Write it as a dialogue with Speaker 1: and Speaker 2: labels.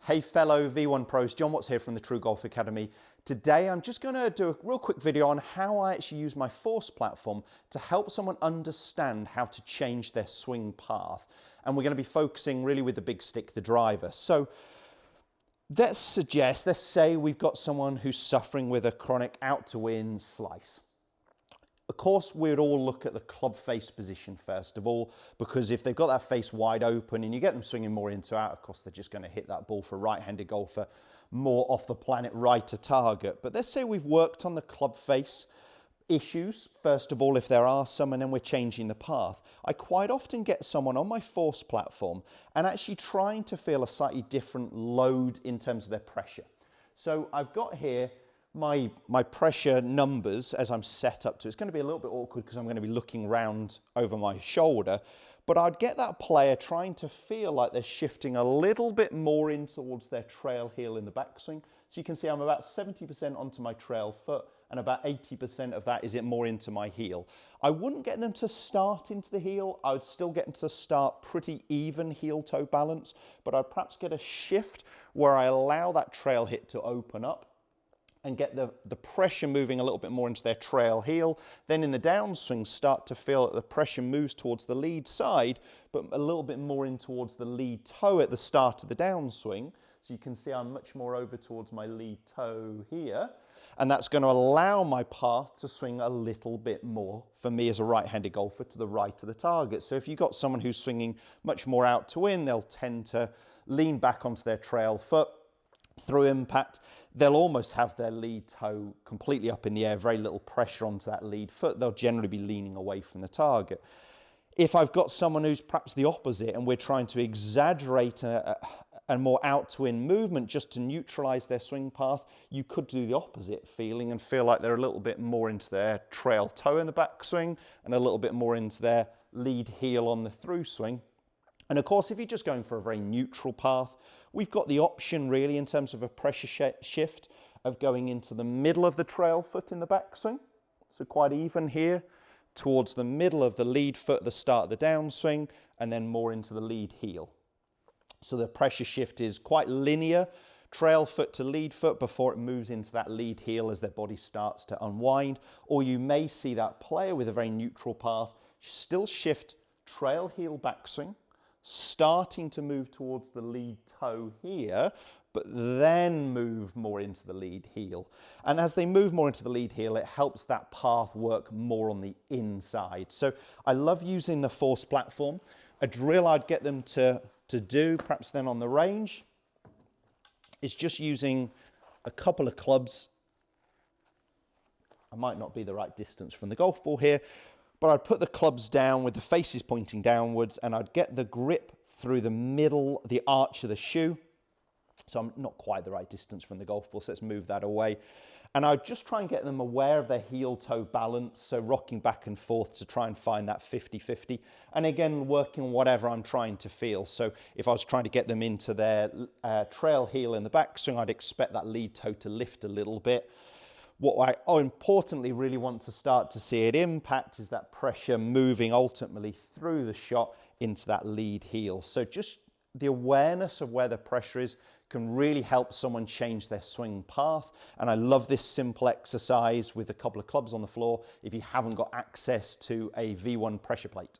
Speaker 1: Hey fellow V1 pros, Jon Watts here from the Tru Golf Academy. Today I'm just going to do a real quick video on how I actually use my force platform to help someone understand how to change their swing path. And we're going to be focusing really with the big stick, the driver. So let's say we've got someone who's suffering with a chronic out to in slice. Of course, we'd all look at the club face position first of all, because if they've got that face wide open and you get them swinging more into out, of course, they're just going to hit that ball for a right-handed golfer more off the planet right to target. But let's say we've worked on the club face issues, first of all, if there are some, and then we're changing the path. I quite often get someone on my force platform and actually trying to feel a slightly different load in terms of their pressure. So I've got here my pressure numbers as I'm set up to. It's going to be a little bit awkward because I'm going to be looking round over my shoulder, but I'd get that player trying to feel like they're shifting a little bit more in towards their trail heel in the backswing. So you can see I'm about 70% onto my trail foot and about 80% of that is it more into my heel. I wouldn't get them to start into the heel. I would still get them to start pretty even heel toe balance, but I'd perhaps get a shift where I allow that trail hit to open up and get the pressure moving a little bit more into their trail heel. Then in the downswing, start to feel that the pressure moves towards the lead side, but a little bit more in towards the lead toe at the start of the downswing. So you can see I'm much more over towards my lead toe here. And that's going to allow my path to swing a little bit more, for me as a right-handed golfer, to the right of the target. So if you've got someone who's swinging much more out to in, they'll tend to lean back onto their trail foot. Through impact, they'll almost have their lead toe completely up in the air, very little pressure onto that lead foot. They'll generally be leaning away from the target. If I've got someone who's perhaps the opposite and we're trying to exaggerate a more out to in movement just to neutralize their swing path, you could do the opposite feeling and feel like they're a little bit more into their trail toe in the backswing and a little bit more into their lead heel on the through swing. And of course, if you're just going for a very neutral path, we've got the option really in terms of a pressure shift of going into the middle of the trail foot in the backswing. So quite even here towards the middle of the lead foot at the start of the downswing and then more into the lead heel. So the pressure shift is quite linear, trail foot to lead foot before it moves into that lead heel as their body starts to unwind. Or you may see that player with a very neutral path still shift trail heel backswing, starting to move towards the lead toe here, but then move more into the lead heel. And as they move more into the lead heel, it helps that path work more on the inside. So I love using the force platform. A drill I'd get them to do, perhaps then on the range, is just using a couple of clubs. I might not be the right distance from the golf ball here, but I'd put the clubs down with the faces pointing downwards and I'd get the grip through the middle, the arch of the shoe. So I'm not quite the right distance from the golf ball, so let's move that away. And I'd just try and get them aware of their heel-toe balance, so rocking back and forth to try and find that 50-50. And again, working on whatever I'm trying to feel. So if I was trying to get them into their trail heel in the backswing, I'd expect that lead toe to lift a little bit. What I importantly really want to start to see it impact is that pressure moving ultimately through the shot into that lead heel. So just the awareness of where the pressure is can really help someone change their swing path. And I love this simple exercise with a couple of clubs on the floor if you haven't got access to a V1 pressure plate.